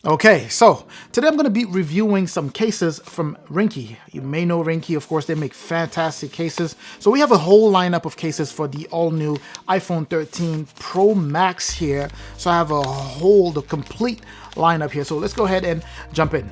Okay, so today I'm going to be reviewing some cases from Ringke. You may know Ringke, of course, they make fantastic cases. So we have a whole lineup of cases for the all-new iPhone 13 Pro Max here. So I have the complete lineup here. So let's go ahead and jump in.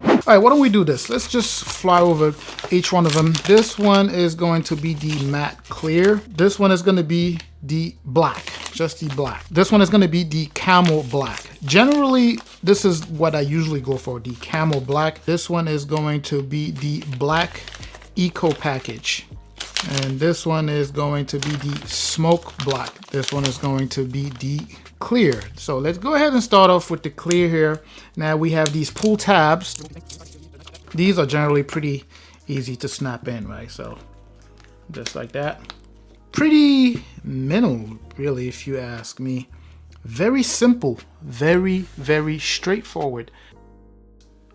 All right, why don't we do this? Let's just fly over each one of them. This one is going to be the matte clear. This one is going to be the black, just the black. This one is going to be the camel black. Generally, this is what I usually go for, the camel black. This one is going to be the black eco package. And this one is going to be the smoke black. This one is going to be the clear. So let's go ahead and start off with the clear here. Now we have these pull tabs. These are generally pretty easy to snap in, right? So just like that. Pretty minimal, really, if you ask me. Very simple, very, very straightforward.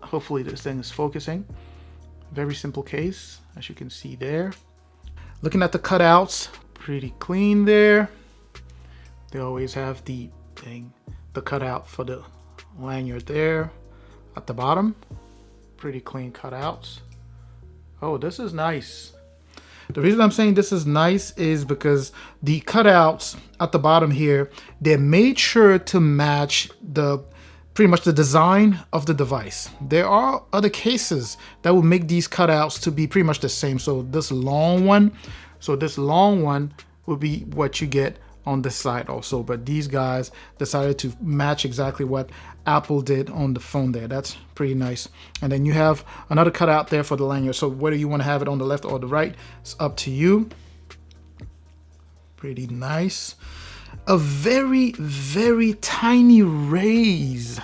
Hopefully this thing is focusing. Very simple case, as you can see there. Looking at the cutouts, pretty clean there. They always have the cutout for the lanyard there at the bottom. Pretty clean cutouts. Oh, this is nice. The reason I'm saying this is nice is because the cutouts at the bottom here, they're made sure to match pretty much the design of the device. There are other cases that will make these cutouts to be pretty much the same. So this long one will be what you get on this side also, but these guys decided to match exactly what Apple did on the phone there. That's pretty nice. And then you have another cutout there for the lanyard. So whether you want to have it on the left or the right, it's up to you. Pretty nice. A very, very tiny raise.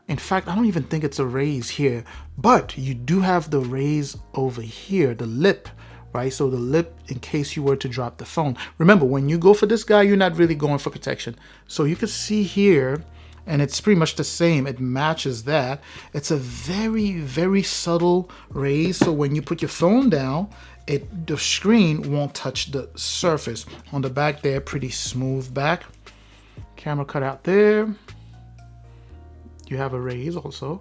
In fact, I don't even think it's a raise here, but you do have the raise over here, the lip. Right? So the lip, in case you were to drop the phone. Remember, when you go for this guy, you're not really going for protection. So you can see here, and it's pretty much the same. It matches that. It's a very, very subtle raise. So when you put your phone down, the screen won't touch the surface. On the back there, pretty smooth back. Camera cutout there. You have a raise also,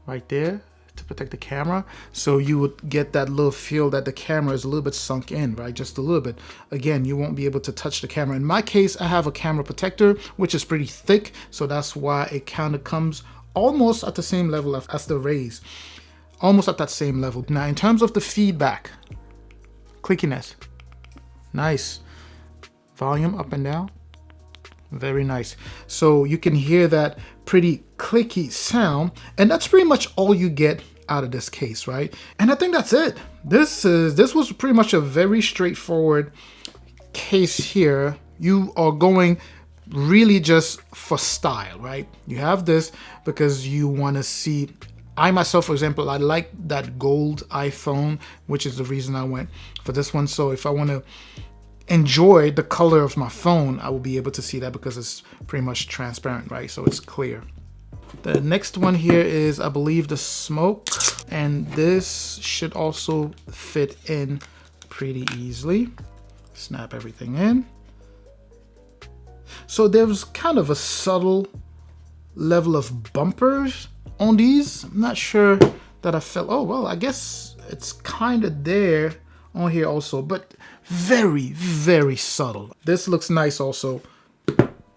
right there, to protect the camera, so you would get that little feel that the camera is a little bit sunk in, right? Just a little bit. Again, you won't be able to touch the camera. In my case, I have a camera protector, which is pretty thick, so that's why it kind of comes almost at the same level as the raise. Almost at that same level. Now, in terms of the feedback, clickiness, nice. Volume up and down, very nice. So you can hear that pretty clicky sound, and that's pretty much all you get out of this case, right? And I think that's it. This was pretty much a very straightforward case here. You are going really just for style, right? You have this because you want to see. I myself, for example, I like that gold iPhone, which is the reason I went for this one. So if I want to enjoy the color of my phone, I will be able to see that because it's pretty much transparent, right? So it's clear. The next one here is, I believe, the smoke, and this should also fit in pretty easily. Snap everything in. So there's kind of a subtle level of bumpers on these. I'm not sure that I felt, oh, well, I guess it's kind of there on here also, but very, very subtle. This looks nice also.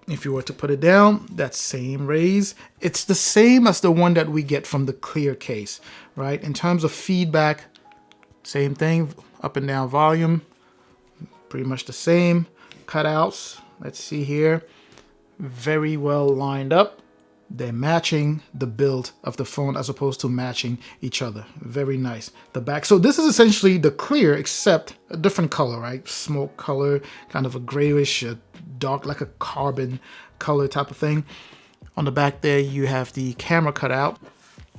If you were to put it down, that same raise, it's the same as the one that we get from the clear case, right? In terms of feedback, same thing, up and down volume, pretty much the same. Cutouts, let's see here, very well lined up. They're matching the build of the phone as opposed to matching each other. Very nice. The back. So this is essentially the clear, except a different color, right? Smoke color, kind of a grayish, dark, like a carbon color type of thing. On the back there, you have the camera cutout.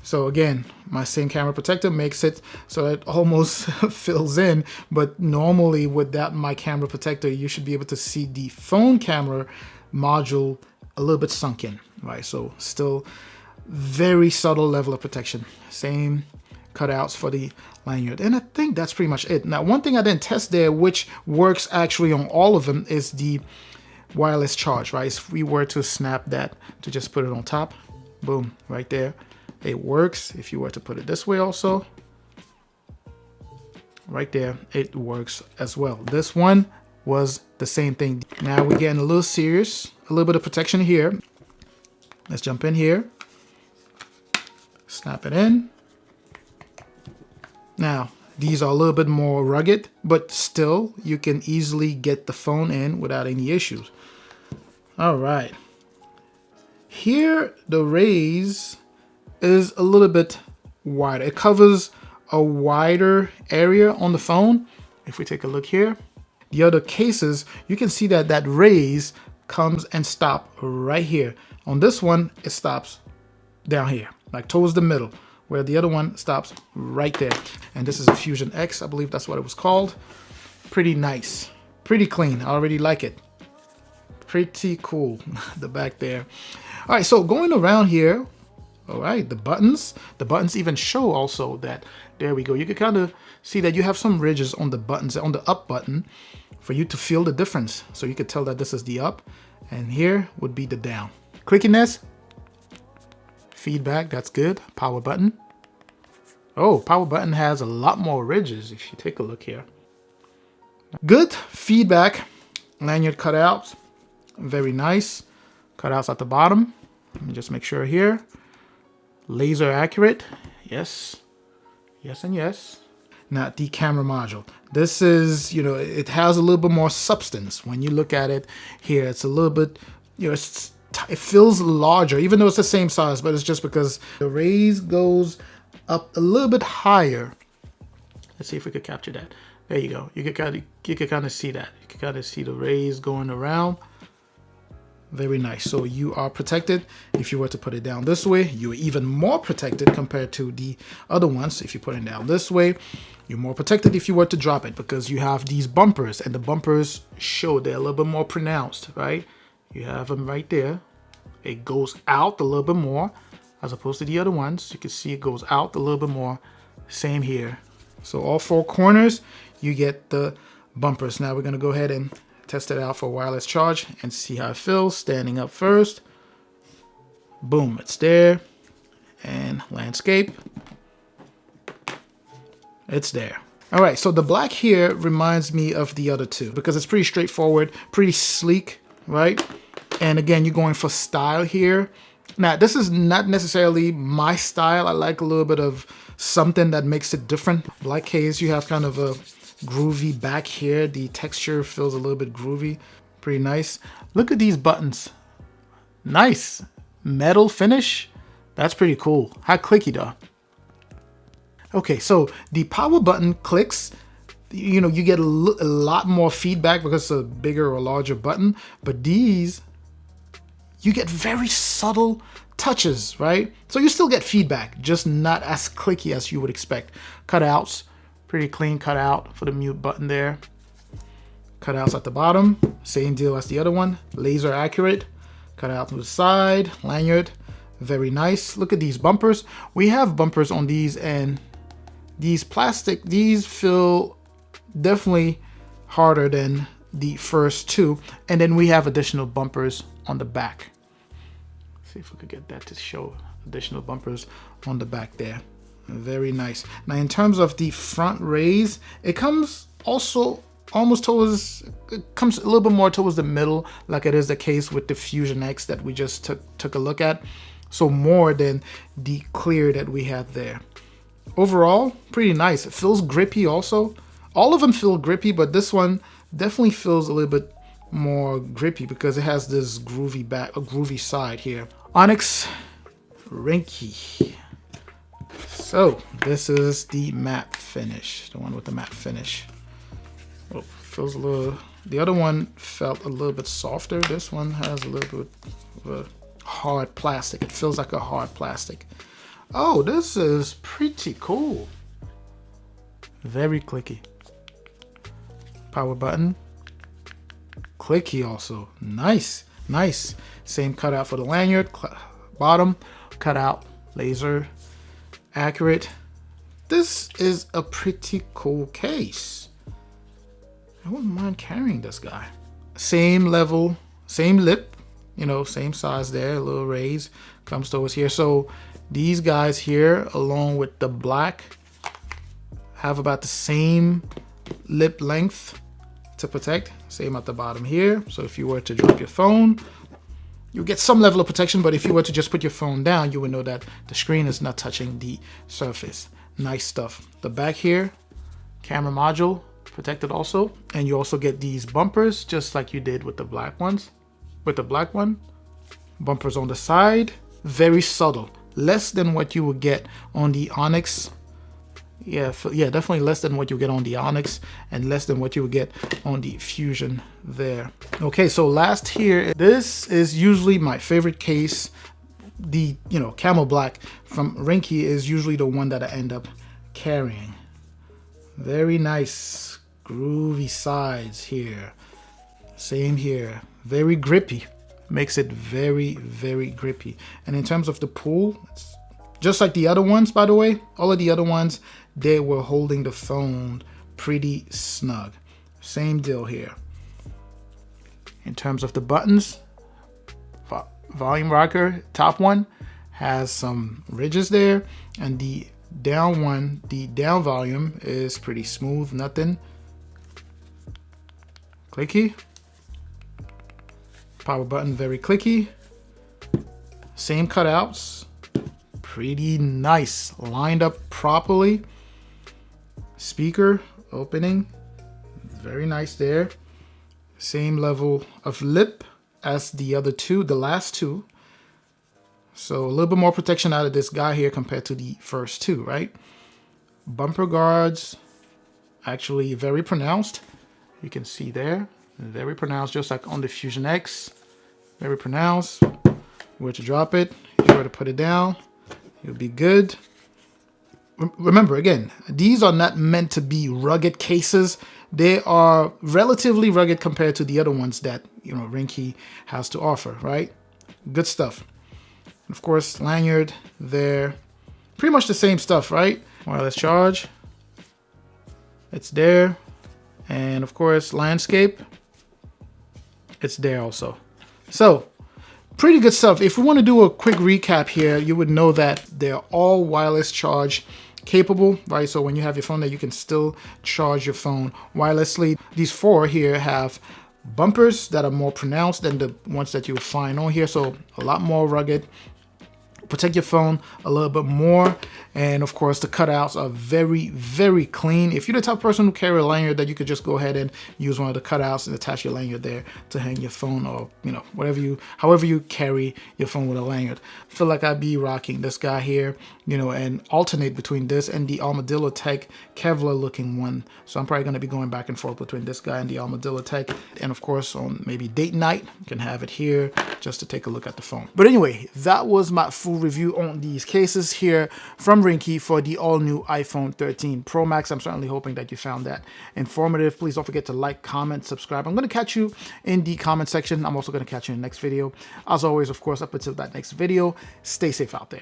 So again, my same camera protector makes it so it almost fills in. But normally without my camera protector, you should be able to see the phone camera module a little bit sunk in, right? So still very subtle level of protection. Same cutouts for the lanyard. And I think that's pretty much it. Now, one thing I didn't test there, which works actually on all of them, is the wireless charge, right? If we were to snap that to just put it on top, boom, right there. It works. If you were to put it this way also, right there, it works as well. This one was the same thing. Now we're getting a little serious, a little bit of protection here. Let's jump in here, snap it in. Now, these are a little bit more rugged, but still you can easily get the phone in without any issues. All right. Here, the raise is a little bit wider. It covers a wider area on the phone. If we take a look here, the other cases, you can see that that raise comes and stops right here. On this one, it stops down here, like towards the middle, where the other one stops right there. And this is a Fusion X, I believe that's what it was called. Pretty nice, pretty clean. I already like it. Pretty cool, the back there. All right, so going around here, all right, the buttons even show also that, there we go. You can kind of see that you have some ridges on the buttons, on the up button, for you to feel the difference. So you could tell that this is the up, and here would be the down. Clickiness, feedback, that's good. Power button. Oh, power button has a lot more ridges if you take a look here. Good feedback. Lanyard cutouts, very nice. Cutouts at the bottom. Let me just make sure here. Laser accurate, yes. Yes and yes. Now the camera module. This is, you know, it has a little bit more substance. When you look at it here, it's a little bit, you know, it feels larger, even though it's the same size, but it's just because the raise goes up a little bit higher. Let's see if we could capture that. There you go. You could kind of see that. You can kind of see the rays going around. Very nice. So you are protected. If you were to put it down this way, you're even more protected compared to the other ones. If you put it down this way, you're more protected if you were to drop it, because you have these bumpers, and the bumpers show they're a little bit more pronounced, right? You have them right there. It goes out a little bit more as opposed to the other ones. You can see it goes out a little bit more. Same here. So all four corners, you get the bumpers. Now we're going to go ahead and test it out for wireless charge and see how it feels. Standing up first. Boom, it's there. And landscape. It's there. All right, so the black here reminds me of the other two because it's pretty straightforward, pretty sleek, right? And again, you're going for style here. Now, this is not necessarily my style. I like a little bit of something that makes it different. Black case, you have kind of a groovy back here. The texture feels a little bit groovy. Pretty nice. Look at these buttons. Nice. Metal finish. That's pretty cool. How clicky though. Okay, so the power button clicks. You know, you get a lot more feedback because it's a bigger or larger button. But these, you get very subtle touches, right? So you still get feedback, just not as clicky as you would expect. Cutouts, pretty clean cutout for the mute button there. Cutouts at the bottom, same deal as the other one. Laser accurate. Cutout to the side, lanyard, very nice. Look at these bumpers. We have bumpers on these, and these plastic, these feel definitely harder than the first two. And then we have additional bumpers on the back. See if we could get that to show additional bumpers on the back there. Very nice. Now in terms of the front raise, it comes also almost towards, it comes a little bit more towards the middle, like it is the case with the Fusion X that we just took a look at. So more than the clear that we had there. Overall, pretty nice. It feels grippy also. All of them feel grippy, but this one definitely feels a little bit more grippy because it has this groovy back, a groovy side here. Onyx Ringke. So this is the matte finish, the one with the matte finish. Oh, feels a little, the other one felt a little bit softer. This one has a little bit of a hard plastic. It feels like a hard plastic. Oh, this is pretty cool. Very clicky. Power button. Clicky also. Nice, nice. Same cutout for the lanyard. Bottom cutout. Laser accurate. This is a pretty cool case. I wouldn't mind carrying this guy. Same level, same lip, you know, same size there, a little raise comes towards here. So these guys here, along with the black, have about the same lip length to protect. Same at the bottom here. So if you were to drop your phone, you get some level of protection, but if you were to just put your phone down, you would know that the screen is not touching the surface. Nice stuff. The back here, camera module protected also, and you also get these bumpers just like you did with the black ones. With the black one, bumpers on the side, very subtle, less than what you would get on the Onyx. Yeah, definitely less than what you get on the Onyx and less than what you would get on the Fusion there. Okay, so last here, this is usually my favorite case. The, you know, camel black from Ringke is usually the one that I end up carrying. Very nice, groovy sides here. Same here, very grippy. Makes it very, very grippy. And in terms of the pull, it's just like the other ones, by the way, all of the other ones, they were holding the phone pretty snug. Same deal here. In terms of the buttons, volume rocker, top one, has some ridges there, and the down one, the down volume is pretty smooth, nothing. Clicky. Power button, very clicky. Same cutouts. Pretty nice, lined up properly. Speaker opening, very nice there. Same level of lip as the other two, the last two. So a little bit more protection out of this guy here compared to the first two, right? Bumper guards, actually very pronounced. You can see there, very pronounced, just like on the Fusion X. Very pronounced. Where to drop it, if you were to put it down, you'll be good. Remember, again, these are not meant to be rugged cases. They are relatively rugged compared to the other ones that, you know, Ringke has to offer, right? Good stuff. Of course, lanyard there. Pretty much the same stuff, right? Wireless charge. It's there. And of course, landscape. It's there also. So, pretty good stuff. If we want to do a quick recap here, you would know that they're all wireless charge capable, right? So when you have your phone there, you can still charge your phone wirelessly. These four here have bumpers that are more pronounced than the ones that you would find on here. So a lot more rugged. Protect your phone a little bit more. And of course, the cutouts are very, very clean. If you're the type of person who carry a lanyard, that you could just go ahead and use one of the cutouts and attach your lanyard there to hang your phone, or, you know, however you carry your phone with a lanyard. I feel like I'd be rocking this guy here, you know, and alternate between this and the Armadillo Tech Kevlar looking one. So I'm probably going to be going back and forth between this guy and the Armadillo Tech. And of course, on maybe date night, you can have it here just to take a look at the phone. But anyway, that was my full review on these cases here from Ringke for the all-new iPhone 13 Pro Max. I'm certainly hoping that you found that informative. Please don't forget to like, comment, subscribe. I'm going to catch you in the comment section. I'm also going to catch you in the next video. As always, of course, up until that next video, stay safe out there.